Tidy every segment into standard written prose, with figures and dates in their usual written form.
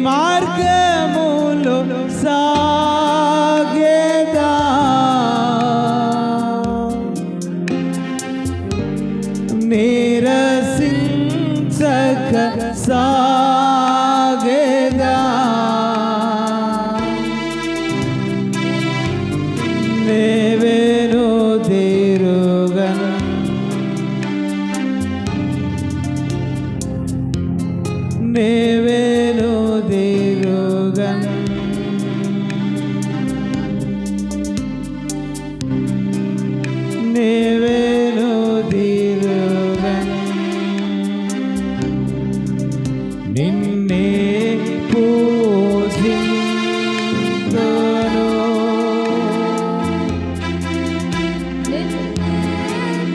మార్గములో సాగేదా నిరసించక సాగేదా నేవేను తిరుగన్ నేవేను తిరుగన్ నేవేను తిరుగన్ నిన్నే పూజింతును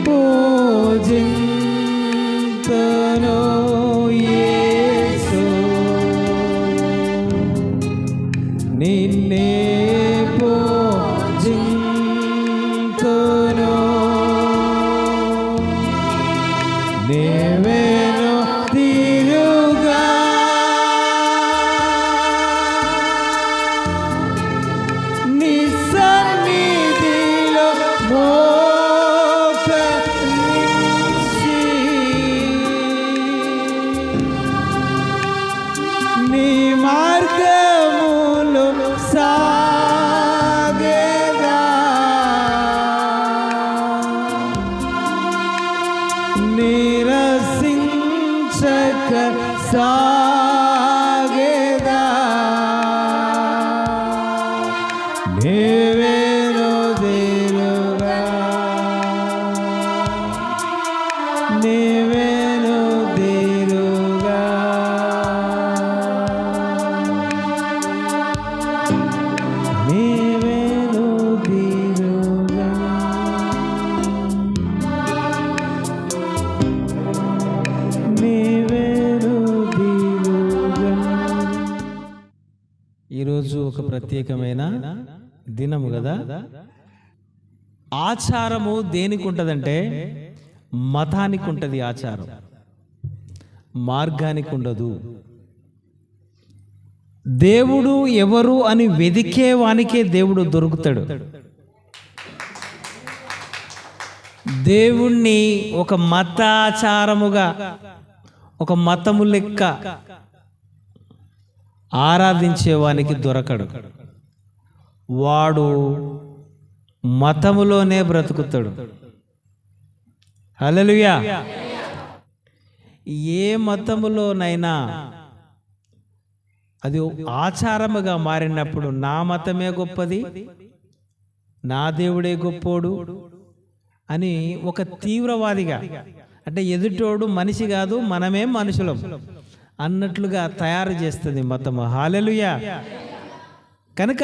పూజింతును యేసు నిన్నే పూజింతును నేవేను తిరుగా నీ సన్నిధిలో మోకరించి నీ మార్గములో సాగేదా నిరసించక సాగేదా నేవేను తిరుగా నేవేను తిరుగా నేవేను తిరుగా నేవేను తిరుగా. ఈరోజు ఒక ప్రత్యేకమైన దినము కదా. ఆచారము దేనికి ఉంటుందంటే మతానికి ఉంటుంది ఆచారం, మార్గానికి ఉండదు. దేవుడు ఎవరు అని వెదికే వానికే దేవుడు దొరుకుతాడు. దేవుణ్ణి ఒక మతాచారముగా ఒక మతము లెక్క ఆరాధించేవానికి దొరకడు. వాడు మతములోనే బ్రతుకుతాడు. హల్లెలూయా. ఏ మతములోనైనా అది ఆచారముగా మారినప్పుడు నా మతమే గొప్పది, నా దేవుడే గొప్పోడు అని ఒక తీవ్రవాదిగా, అంటే ఎదుటోడు మనిషి కాదు మనమే మనుషులం అన్నట్లుగా తయారు చేస్తుంది మతము. హల్లెలూయా. కనుక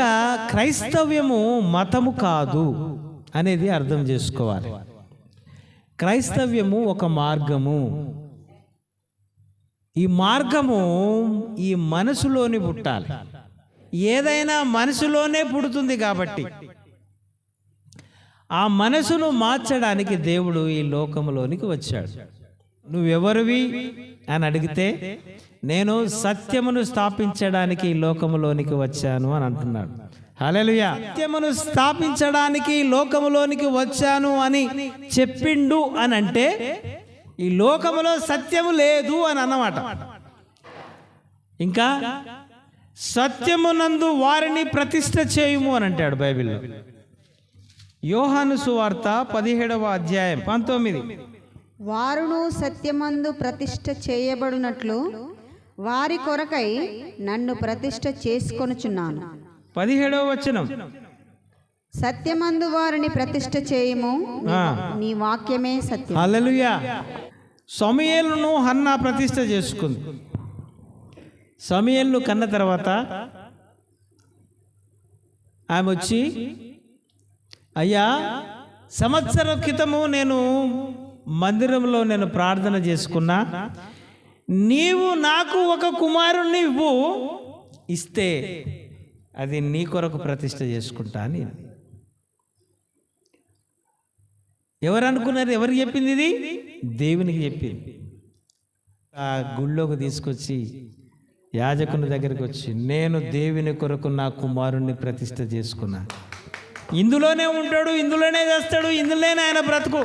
క్రైస్తవ్యము మతము కాదు అనేది అర్థం చేసుకోవాలి. క్రైస్తవ్యము ఒక మార్గము. ఈ మార్గము ఈ మనసులోని పుట్టాలి. ఏదైనా మనసులోనే పుడుతుంది కాబట్టి ఆ మనసును మార్చడానికి దేవుడు ఈ లోకములోనికి వచ్చాడు. నువ్వెవరివి అని అడిగితే నేను సత్యమును స్థాపించడానికి ఈ లోకములోనికి వచ్చాను అని అంటున్నాడు. హల్లెలూయా. సత్యమును స్థాపించడానికి ఈ లోకములోనికి వచ్చాను అని చెప్పిండు అని అంటే ఈ లోకములో సత్యము లేదు అని అన్నమాట. ఇంకా సత్యమునందు వారిని ప్రతిష్ఠ చేయుము అని అంటాడు బైబిల్లో. యోహాను సువార్త 17వ అధ్యాయం 19. వారును సత్యమందు ప్రతిష్ఠ చేయబడినట్లు వారి కొరకై నన్ను ప్రతిష్ఠ చేసుకొనుచున్నాను. 17వ వచనం. సత్యమందు వారిని ప్రతిష్ఠ చేయము, నీ వాక్యమే సత్యం. హల్లెలూయా. సమూయేలును హన్నా ప్రతిష్ఠ చేసుకుంది. సమూయేలును కన్న తర్వాత ఆమె వచ్చి, అయ్యా సంవత్సరం క్రితము నేను మందిరంలో నేను ప్రార్థన చేసుకున్నా, నీవు నాకు ఒక కుమారుణ్ణి ఇవ్వు, ఇస్తే అది నీ కొరకు ప్రతిష్ఠ చేసుకుంటా అని. ఎవరు అనుకున్నారు? ఎవరికి చెప్పింది? ఇది దేవునికి చెప్పింది. ఆ గుళ్ళోకి తీసుకొచ్చి యాజకుని దగ్గరికి వచ్చి, నేను దేవుని కొరకు నా కుమారుణ్ణి ప్రతిష్ఠ చేసుకున్నాను. ఇందులోనే ఉంటాడు, ఇందులోనే చేస్తాడు, ఇందులోనే ఆయన బ్రతుకు,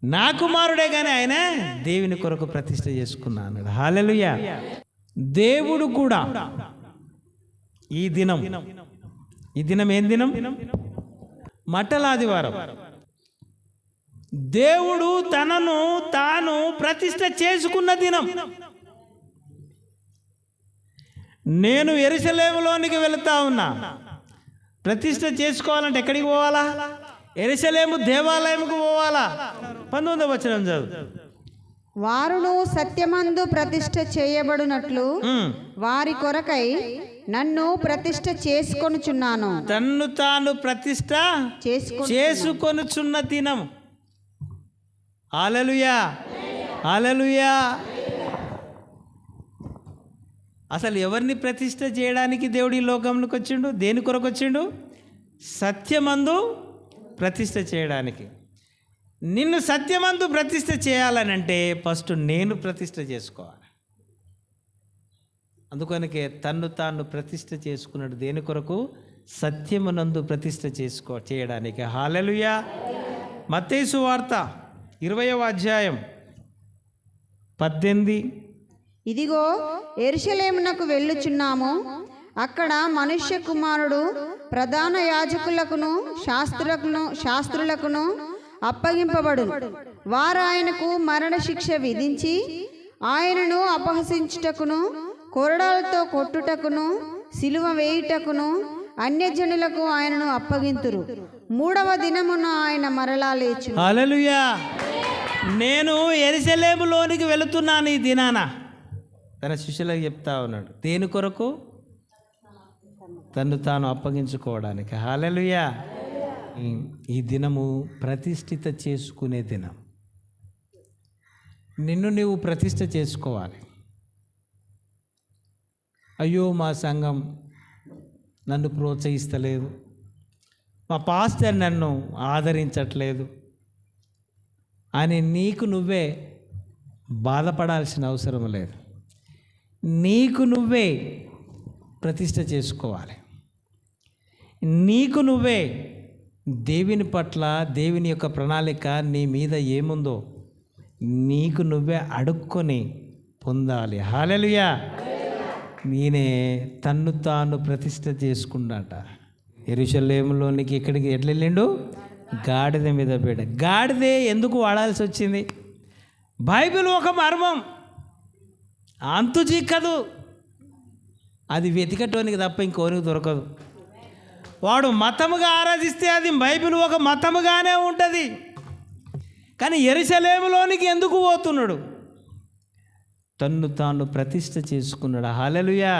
నా కుమారుడే కానీ ఆయన దేవుని కొరకు ప్రతిష్ఠ చేసుకున్నా అన్నాడు. హల్లెలూయా. దేవుడు కూడా ఈ దినం ఏం దినం? మట్టల ఆదివారం. దేవుడు తనను తాను ప్రతిష్ఠ చేసుకున్న దినం. నేను యెరూషలేములోనికి వెళుతా ఉన్నా. ప్రతిష్ఠ చేసుకోవాలంటే ఎక్కడికి పోవాలా? యెరూషలేము దేవాలయంకు పోవాలా? 19వ వచనం చదువు. వారును సత్యమందు ప్రతిష్ఠ చేయబడినట్లు వారి కొరకై నన్ను ప్రతిష్ఠ చేసుకొనుచున్నాను. తన్ను తాను ప్రతిష్ఠ చేసుకొనుచున్న దినం. హల్లెలూయా, హల్లెలూయా. అసలు ఎవరిని ప్రతిష్ఠ చేయడానికి దేవుడు ఈ లోకంలోకి వచ్చిండు? దేని కొరకు వచ్చిండు? సత్యమందు ప్రతిష్ఠ చేయడానికి. నిన్ను సత్యమందు ప్రతిష్ఠ చేయాలనంటే ఫస్ట్ నేను ప్రతిష్ఠ చేసుకోవాలి. అందుకనికే తన్ను తాను ప్రతిష్ఠ చేసుకున్నాడు. దేని కొరకు? సత్యమునందు ప్రతిష్ఠ చేయడానికి. హల్లెలూయా. మత్తయి సువార్త 20వ అధ్యాయం 18. ఇదిగో యెరూషలేమునకు వెళ్ళుచున్నాము, అక్కడ మనుష్య కుమారుడు ప్రధాన యాజకులకును శాస్త్రులకును అప్పగింపబడును. వారు ఆయనకు మరణ శిక్ష విధించి ఆయనను అపహసించుటకును, కొరడాలతో కొట్టుటకును, సిలువ వేయుటకును అన్యజనులకు ఆయనను అప్పగింతురు. 3వ దినమున ఆయన మరలా లేచును. హల్లెలూయా. నేను యెరూషలేములోనికి వెళుతున్నాను ఈ దినాన తన శిష్యులకు చెప్తా ఉన్నాడు. దేని కొరకు? తను తాను అప్పగించుకోవడానికి. హల్లెలూయా. ఈ దినము ప్రతిష్ఠిత చేసుకునే దినం. నిన్ను నీవు ప్రతిష్ఠ చేసుకోవాలి. అయ్యో మా సంఘం నన్ను ప్రోత్సహిస్తలేదు, మా పాస్టర్ నన్ను ఆదరించట్లేదు అని నీకు నువ్వే బాధపడాల్సిన అవసరం లేదు. నీకు నువ్వే ప్రతిష్ఠ చేసుకోవాలి. నీకు నువ్వే దేవుని పట్ల, దేవుని యొక్క ప్రణాళిక నీ మీద ఏముందో నీకు నువ్వే అడుక్కొని పొందాలి. హల్లెలూయా. నేనే తన్ను తాను ప్రతిష్ఠ చేసుకున్నాట. యెరూషలేములోనికి ఎక్కడికి ఎట్లా వెళ్ళిండు? గాడిద మీద పేడ. గాడిదే ఎందుకు వాడాల్సి వచ్చింది? బైబిల్ ఒక మర్మం, అంతు చిక్కదు. అది వెతికటోనికి తప్ప ఇంకోనికి దొరకదు. వాడు మతముగా ఆరాధిస్తే అది బైబిల్ ఒక మతముగానే ఉంటుంది. కానీ యెరూషలేములోనికి ఎందుకు పోతున్నాడు? తన్ను తాను ప్రతిష్ఠ చేసుకున్నాడు. హల్లెలూయా.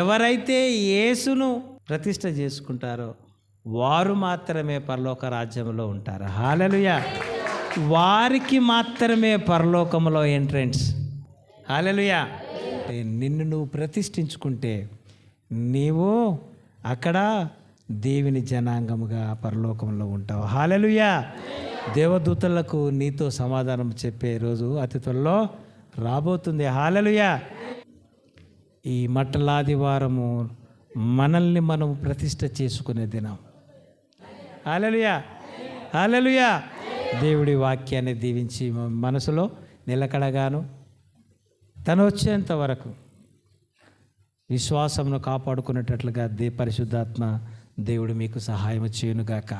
ఎవరైతే యేసును ప్రతిష్ఠ చేసుకుంటారో వారు మాత్రమే పరలోక రాజ్యంలో ఉంటారు. హల్లెలూయా. వారికి మాత్రమే పరలోకంలో ఎంట్రెన్స్. హల్లెలూయా. నిన్ను నువ్వు ప్రతిష్ఠించుకుంటే నీవు అక్కడ దేవుని జనాంగముగా పరలోకంలో ఉంటావు. హల్లెలూయా. దేవదూతలకు నీతో సమాధానం చెప్పే రోజు అతి త్వరలో రాబోతుంది. హల్లెలూయా. ఈ మట్టలాదివారము మనల్ని మనం ప్రతిష్ఠ చేసుకునే దినం. హల్లెలూయా, హల్లెలూయా. దేవుడి వాక్యాన్ని దీవించి మనసులో నిలకడగాను తను వచ్చేంత వరకు విశ్వాసమును కాపాడుకునేటట్లుగా పరిశుద్ధాత్మ దేవుడు మీకు సహాయం చేయనుగాక.